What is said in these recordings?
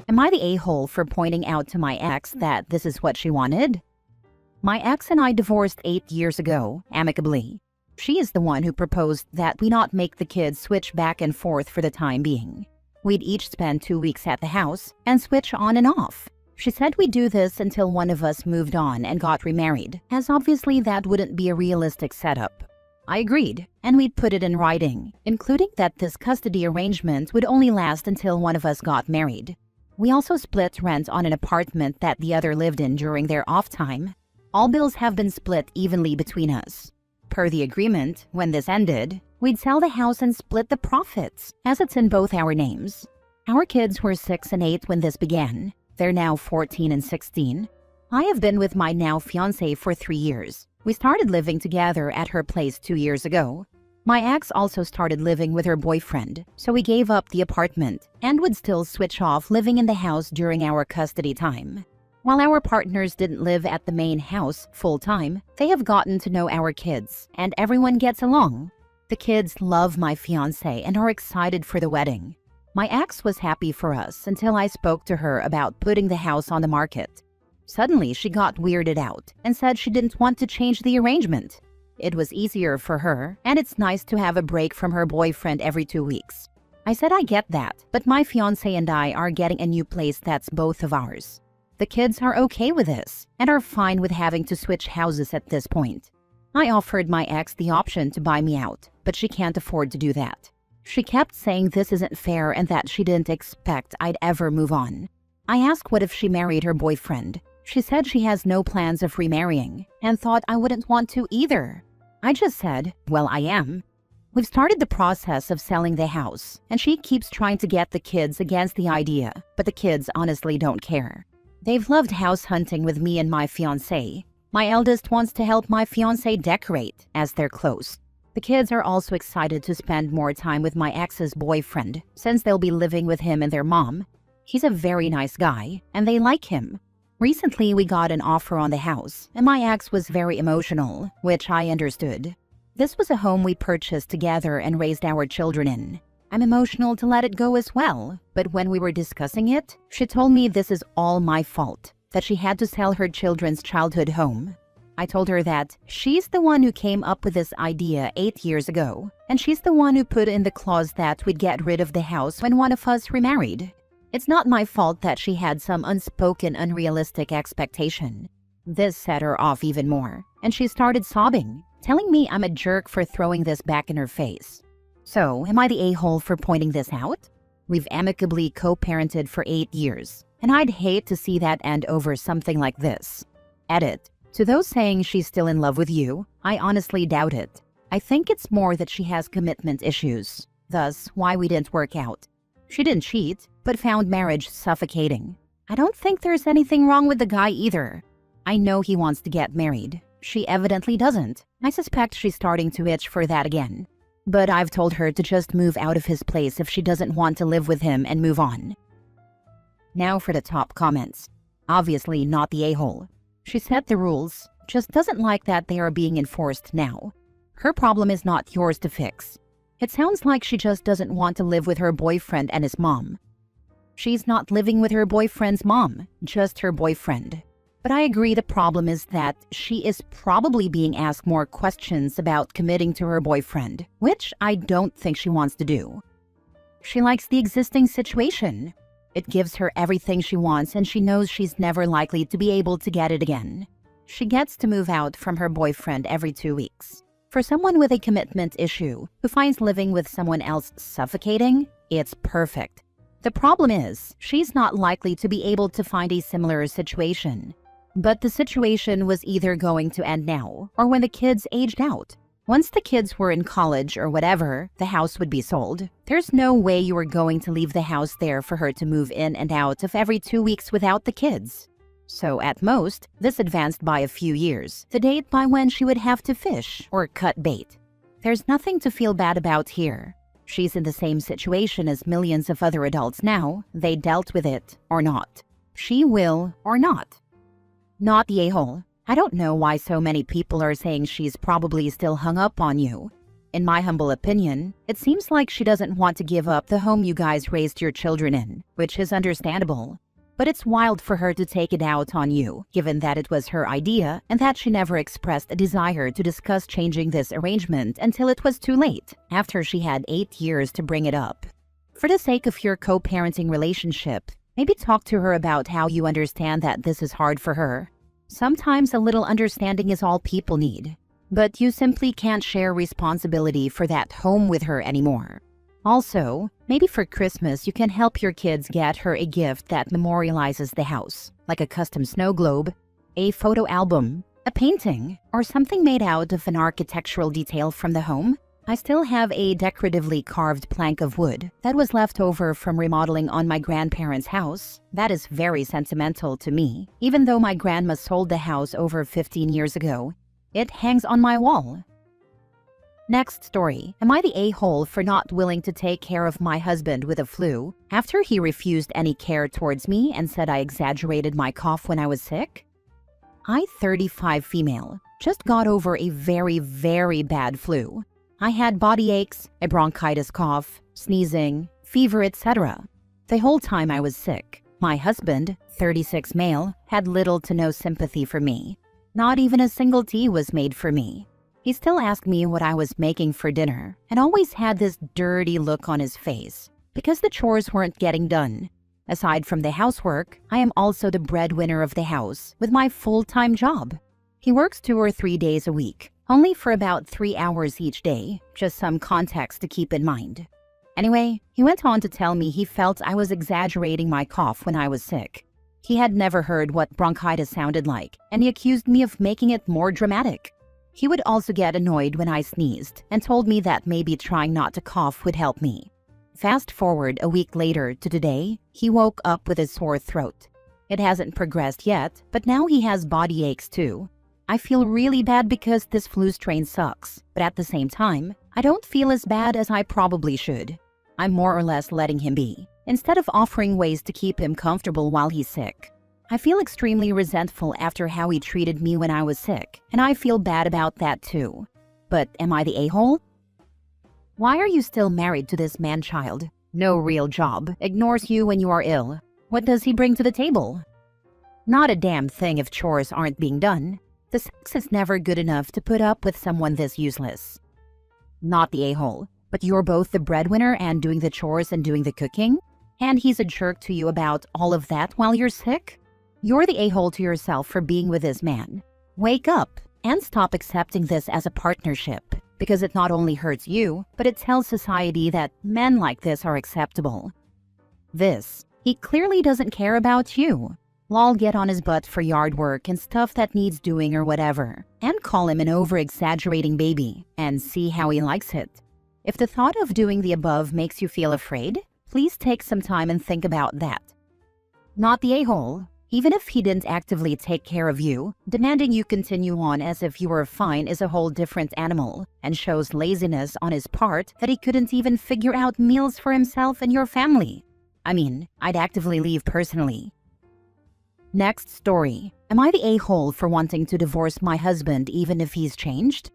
Am I the a-hole for pointing out to my ex that this is what she wanted? My ex and I divorced 8 years ago, amicably. She is the one who proposed that we not make the kids switch back and forth for the time being. We'd each spend 2 weeks at the house and switch on and off. She said we'd do this until one of us moved on and got remarried, as obviously that wouldn't be a realistic setup. I agreed, and we'd put it in writing, including that this custody arrangement would only last until one of us got married. We also split rent on an apartment that the other lived in during their off time. All bills have been split evenly between us. Per the agreement, when this ended, we'd sell the house and split the profits, as it's in both our names. Our kids were 6 and 8 when this began. They're now 14 and 16. I have been with my now fiancé for 3 years. We started living together at her place 2 years ago. My ex also started living with her boyfriend, so we gave up the apartment and would still switch off living in the house during our custody time. While our partners didn't live at the main house full-time, they have gotten to know our kids, and everyone gets along. The kids love my fiancé and are excited for the wedding. My ex was happy for us until I spoke to her about putting the house on the market. Suddenly, she got weirded out and said she didn't want to change the arrangement. It was easier for her, and it's nice to have a break from her boyfriend every 2 weeks. I said I get that, but my fiancé and I are getting a new place that's both of ours. The kids are okay with this and are fine with having to switch houses at this point. I offered my ex the option to buy me out, but she can't afford to do that. She kept saying this isn't fair and that she didn't expect I'd ever move on. I asked what if she married her boyfriend. She said she has no plans of remarrying and thought I wouldn't want to either. I just said, well, I am. We've started the process of selling the house, and she keeps trying to get the kids against the idea, but the kids honestly don't care. They've loved house hunting with me and my fiancé. My eldest wants to help my fiancé decorate, as they're close. The kids are also excited to spend more time with my ex's boyfriend, since they'll be living with him and their mom. He's a very nice guy, and they like him. Recently, we got an offer on the house, and my ex was very emotional, which I understood. This was a home we purchased together and raised our children in. I'm emotional to let it go as well, but when we were discussing it, she told me this is all my fault, that she had to sell her children's childhood home. I told her that she's the one who came up with this idea 8 years ago, and she's the one who put in the clause that we'd get rid of the house when one of us remarried. It's not my fault that she had some unspoken, unrealistic expectation. This set her off even more, and she started sobbing, telling me I'm a jerk for throwing this back in her face. So, am I the a-hole for pointing this out? We've amicably co-parented for 8 years, and I'd hate to see that end over something like this. Edit. To those saying she's still in love with you, I honestly doubt it. I think it's more that she has commitment issues, thus why we didn't work out. She didn't cheat, but found marriage suffocating. I don't think there's anything wrong with the guy either. I know he wants to get married. She evidently doesn't. I suspect she's starting to itch for that again. But I've told her to just move out of his place if she doesn't want to live with him and move on. Now for the top comments. Obviously not the a-hole. She set the rules, just doesn't like that they are being enforced now. Her problem is not yours to fix. It sounds like she just doesn't want to live with her boyfriend and his mom. She's not living with her boyfriend's mom, just her boyfriend. But I agree the problem is that she is probably being asked more questions about committing to her boyfriend, which I don't think she wants to do. She likes the existing situation. It gives her everything she wants and she knows she's never likely to be able to get it again. She gets to move out from her boyfriend every 2 weeks. For someone with a commitment issue who finds living with someone else suffocating, it's perfect. The problem is, she's not likely to be able to find a similar situation. But the situation was either going to end now or when the kids aged out. Once the kids were in college or whatever, the house would be sold. There's no way you were going to leave the house there for her to move in and out of every 2 weeks without the kids. So at most, this advanced by a few years, the date by when she would have to fish or cut bait. There's nothing to feel bad about here. She's in the same situation as millions of other adults now. They dealt with it or not. She will or not. Not the a-hole. I don't know why so many people are saying she's probably still hung up on you. In my humble opinion, it seems like she doesn't want to give up the home you guys raised your children in, which is understandable. But it's wild for her to take it out on you, given that it was her idea and that she never expressed a desire to discuss changing this arrangement until it was too late, after she had 8 years to bring it up. For the sake of your co-parenting relationship, maybe talk to her about how you understand that this is hard for her. Sometimes a little understanding is all people need. But you simply can't share responsibility for that home with her anymore. Also, maybe for Christmas you can help your kids get her a gift that memorializes the house, like a custom snow globe, a photo album, a painting, or something made out of an architectural detail from the home. I still have a decoratively carved plank of wood that was left over from remodeling on my grandparents' house. That is very sentimental to me, even though my grandma sold the house over 15 years ago. It hangs on my wall. Next story. Am I the a-hole for not willing to take care of my husband with a flu after he refused any care towards me and said I exaggerated my cough when I was sick? I, 35 female, just got over a very, very bad flu. I had body aches, a bronchitis cough, sneezing, fever, etc. The whole time I was sick. My husband, 36 male, had little to no sympathy for me. Not even a single tea was made for me. He still asked me what I was making for dinner and always had this dirty look on his face because the chores weren't getting done. Aside from the housework, I am also the breadwinner of the house with my full-time job. He works 2 or 3 days a week, only for about 3 hours each day, just some context to keep in mind. Anyway, he went on to tell me he felt I was exaggerating my cough when I was sick. He had never heard what bronchitis sounded like, and he accused me of making it more dramatic. He would also get annoyed when I sneezed and told me that maybe trying not to cough would help me. Fast forward a week later to today, he woke up with a sore throat. It hasn't progressed yet, but now he has body aches too. I feel really bad because this flu strain sucks, but at the same time, I don't feel as bad as I probably should. I'm more or less letting him be, instead of offering ways to keep him comfortable while he's sick. I feel extremely resentful after how he treated me when I was sick, and I feel bad about that too. But am I the a-hole? Why are you still married to this man-child? No real job, ignores you when you are ill. What does he bring to the table? Not a damn thing if chores aren't being done. The sex is never good enough to put up with someone this useless. Not the a-hole, but you're both the breadwinner and doing the chores and doing the cooking? And he's a jerk to you about all of that while you're sick? You're the a-hole to yourself for being with this man. Wake up and stop accepting this as a partnership, because it not only hurts you, but it tells society that men like this are acceptable. He clearly doesn't care about you. Lol, get on his butt for yard work and stuff that needs doing or whatever, and call him an over-exaggerating baby, and see how he likes it. If the thought of doing the above makes you feel afraid, please take some time and think about that. Not the a-hole. Even if he didn't actively take care of you, demanding you continue on as if you were fine is a whole different animal, and shows laziness on his part that he couldn't even figure out meals for himself and your family. I mean, I'd actively leave personally. Next story. Am I the a-hole for wanting to divorce my husband even if he's changed?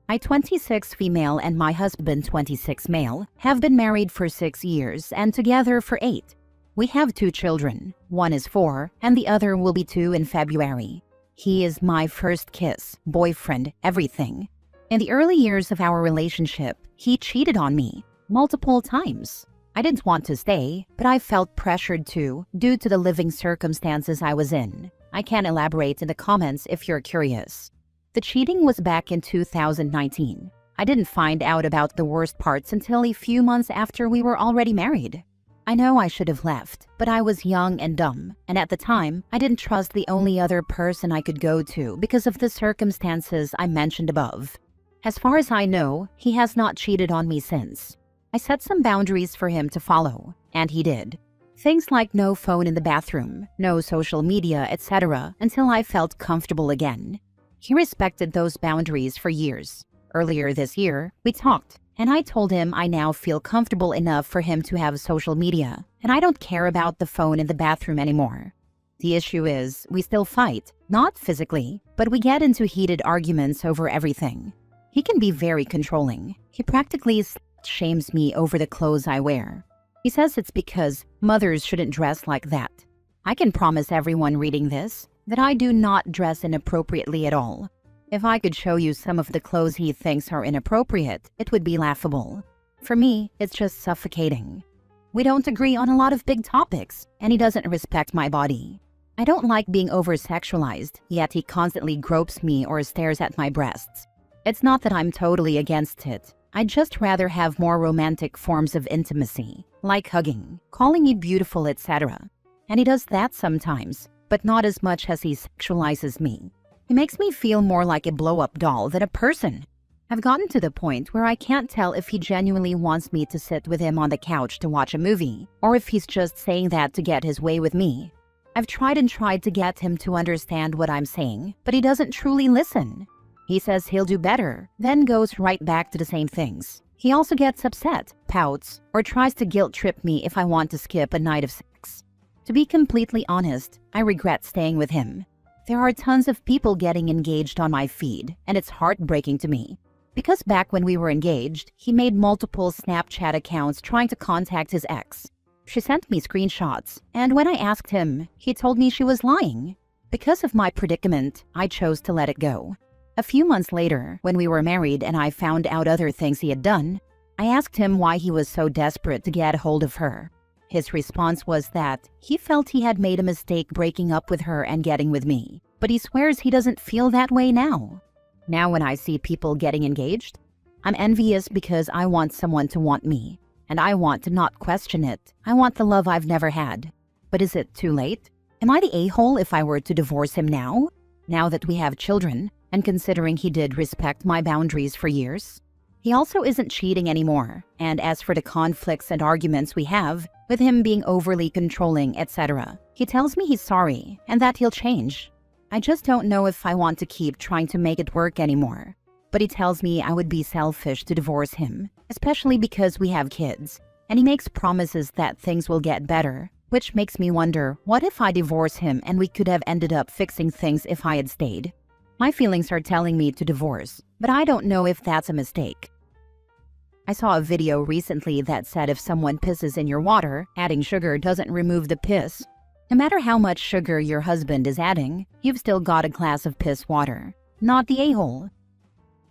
I, 26 female, and my husband, 26 male, have been married for 6 years and together for 8. We have 2 children. One is 4, and the other will be 2 in February. He is my first kiss, boyfriend, everything. In the early years of our relationship, he cheated on me multiple times. I didn't want to stay, but I felt pressured to due to the living circumstances I was in. I can elaborate in the comments if you're curious. The cheating was back in 2019. I didn't find out about the worst parts until a few months after we were already married. I know I should have left, but I was young and dumb, and at the time, I didn't trust the only other person I could go to because of the circumstances I mentioned above. As far as I know, he has not cheated on me since. I set some boundaries for him to follow, and he did. Things like no phone in the bathroom, no social media, etc., until I felt comfortable again. He respected those boundaries for years. Earlier this year, we talked, and I told him I now feel comfortable enough for him to have social media, and I don't care about the phone in the bathroom anymore. The issue is, we still fight, not physically, but we get into heated arguments over everything. He can be very controlling. He practically shames me over the clothes I wear. He says it's because mothers shouldn't dress like that. I can promise everyone reading this that I do not dress inappropriately at all. If I could show you some of the clothes he thinks are inappropriate, it would be laughable. For me, it's just suffocating. We don't agree on a lot of big topics, and he doesn't respect my body. I don't like being over-sexualized, yet he constantly gropes me or stares at my breasts. It's not that I'm totally against it. I'd just rather have more romantic forms of intimacy, like hugging, calling me beautiful, etc. And he does that sometimes, but not as much as he sexualizes me. He makes me feel more like a blow-up doll than a person. I've gotten to the point where I can't tell if he genuinely wants me to sit with him on the couch to watch a movie, or if he's just saying that to get his way with me. I've tried and tried to get him to understand what I'm saying, but he doesn't truly listen. He says he'll do better, then goes right back to the same things. He also gets upset, pouts, or tries to guilt-trip me if I want to skip a night of sex. To be completely honest, I regret staying with him. There are tons of people getting engaged on my feed, and it's heartbreaking to me. Because back when we were engaged, he made multiple Snapchat accounts trying to contact his ex. She sent me screenshots, and when I asked him, he told me she was lying. Because of my predicament, I chose to let it go. A few months later, when we were married and I found out other things he had done, I asked him why he was so desperate to get a hold of her. His response was that he felt he had made a mistake breaking up with her and getting with me, but he swears he doesn't feel that way now. Now when I see people getting engaged, I'm envious because I want someone to want me, and I want to not question it. I want the love I've never had. But is it too late? Am I the a-hole if I were to divorce him now? Now that we have children, and considering he did respect my boundaries for years? He also isn't cheating anymore, and as for the conflicts and arguments we have, with him being overly controlling, etc., he tells me he's sorry and that he'll change. I just don't know if I want to keep trying to make it work anymore. But he tells me I would be selfish to divorce him, especially because we have kids, and he makes promises that things will get better, which makes me wonder, what if I divorce him and we could have ended up fixing things if I had stayed? My feelings are telling me to divorce, but I don't know if that's a mistake. I saw a video recently that said if someone pisses in your water, adding sugar doesn't remove the piss. No matter how much sugar your husband is adding, you've still got a glass of piss water, not the a-hole.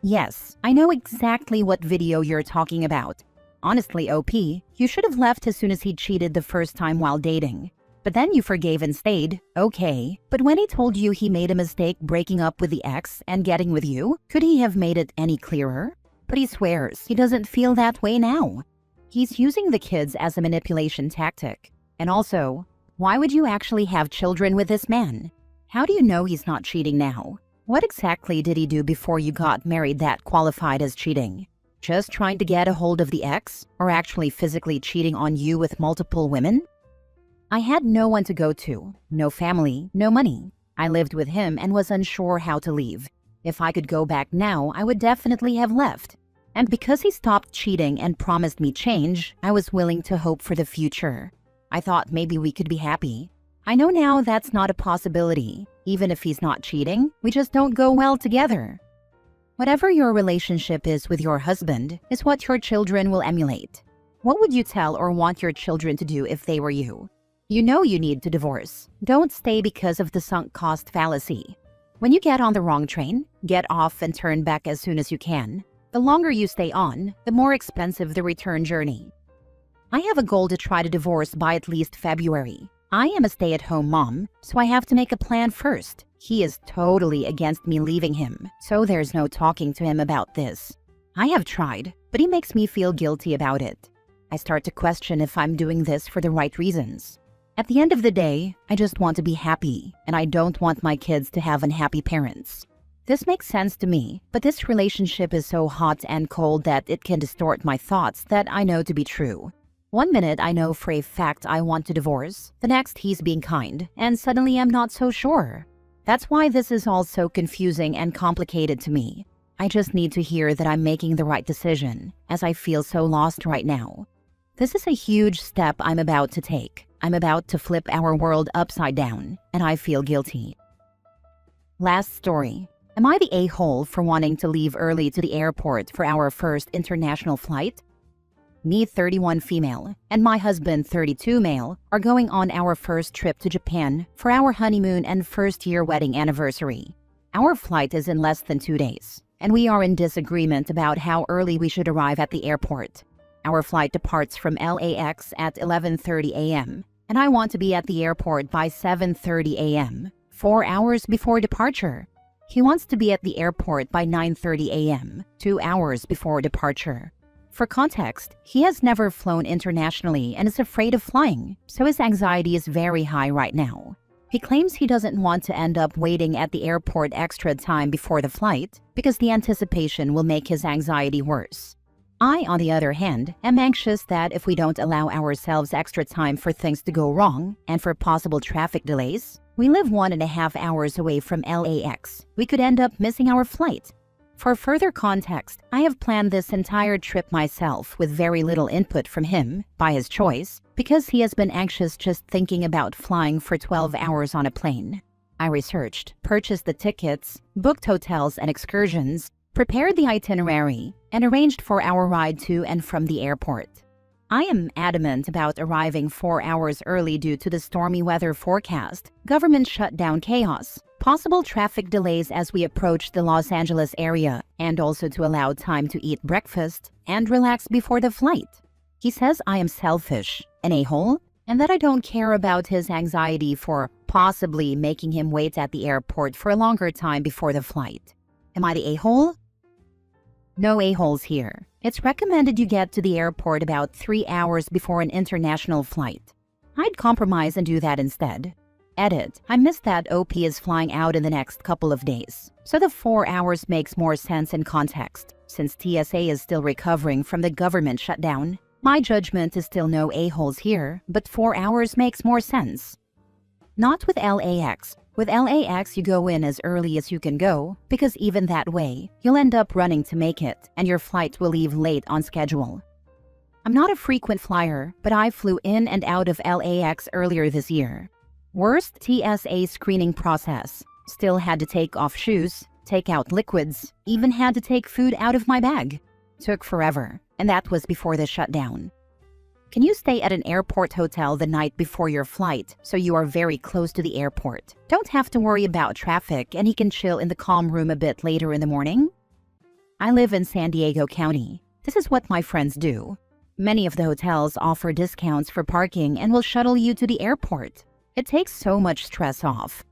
Yes, I know exactly what video you're talking about. Honestly, OP, you should have left as soon as he cheated the first time while dating. But then you forgave and stayed, okay. But when he told you he made a mistake breaking up with the ex and getting with you, could he have made it any clearer? But he swears he doesn't feel that way now. He's using the kids as a manipulation tactic. And also, why would you actually have children with this man? How do you know he's not cheating now? What exactly did he do before you got married that qualified as cheating? Just trying to get a hold of the ex, or actually physically cheating on you with multiple women? I had no one to go to, no family, no money. I lived with him and was unsure how to leave. If I could go back now, I would definitely have left. And because he stopped cheating and promised me change, I was willing to hope for the future. I thought maybe we could be happy. I know now that's not a possibility. Even if he's not cheating, we just don't go well together. Whatever your relationship is with your husband is what your children will emulate. What would you tell or want your children to do if they were you? You know you need to divorce. Don't stay because of the sunk cost fallacy. When you get on the wrong train, get off and turn back as soon as you can. The longer you stay on, the more expensive the return journey. I have a goal to try to divorce by at least February. I am a stay-at-home mom, so I have to make a plan first. He is totally against me leaving him, so there's no talking to him about this. I have tried, but he makes me feel guilty about it. I start to question if I'm doing this for the right reasons. At the end of the day, I just want to be happy, and I don't want my kids to have unhappy parents. This makes sense to me, but this relationship is so hot and cold that it can distort my thoughts that I know to be true. One minute I know for a fact I want to divorce, the next he's being kind, and suddenly I'm not so sure. That's why this is all so confusing and complicated to me. I just need to hear that I'm making the right decision, as I feel so lost right now. This is a huge step I'm about to take. I'm about to flip our world upside down, and I feel guilty. Last story. Am I the a-hole for wanting to leave early to the airport for our first international flight? Me, 31 female, and my husband, 32 male, are going on our first trip to Japan for our honeymoon and first-year wedding anniversary. Our flight is in less than 2 days, and we are in disagreement about how early we should arrive at the airport. Our flight departs from LAX at 11:30 a.m., and I want to be at the airport by 7:30 a.m., 4 hours before departure. He wants to be at the airport by 9:30 a.m., 2 hours before departure. For context, he has never flown internationally and is afraid of flying, so his anxiety is very high right now. He claims he doesn't want to end up waiting at the airport extra time before the flight because the anticipation will make his anxiety worse. I, on the other hand, am anxious that if we don't allow ourselves extra time for things to go wrong and for possible traffic delays, we live 1.5 hours away from LAX. We could end up missing our flight. For further context, I have planned this entire trip myself with very little input from him, by his choice, because he has been anxious just thinking about flying for 12 hours on a plane. I researched, purchased the tickets, booked hotels and excursions, prepared the itinerary, and arranged for our ride to and from the airport. I am adamant about arriving 4 hours early due to the stormy weather forecast, government shutdown chaos, possible traffic delays as we approach the Los Angeles area, and also to allow time to eat breakfast and relax before the flight. He says I am selfish, an a-hole, and that I don't care about his anxiety for possibly making him wait at the airport for a longer time before the flight. Am I the a-hole? No a-holes here. It's recommended you get to the airport about 3 hours before an international flight. I'd compromise and do that instead. Edit. I missed that OP is flying out in the next couple of days, so the 4 hours makes more sense in context. Since TSA is still recovering from the government shutdown, my judgment is still no a-holes here, but 4 hours makes more sense. Not with LAX. With LAX, you go in as early as you can go, because even that way, you'll end up running to make it, and your flight will leave late on schedule. I'm not a frequent flyer, but I flew in and out of LAX earlier this year. Worst TSA screening process. Still had to take off shoes, take out liquids, even had to take food out of my bag. Took forever, and that was before the shutdown. Can you stay at an airport hotel the night before your flight so you are very close to the airport? Don't have to worry about traffic and he can chill in the calm room a bit later in the morning? I live in San Diego County. This is what my friends do. Many of the hotels offer discounts for parking and will shuttle you to the airport. It takes so much stress off.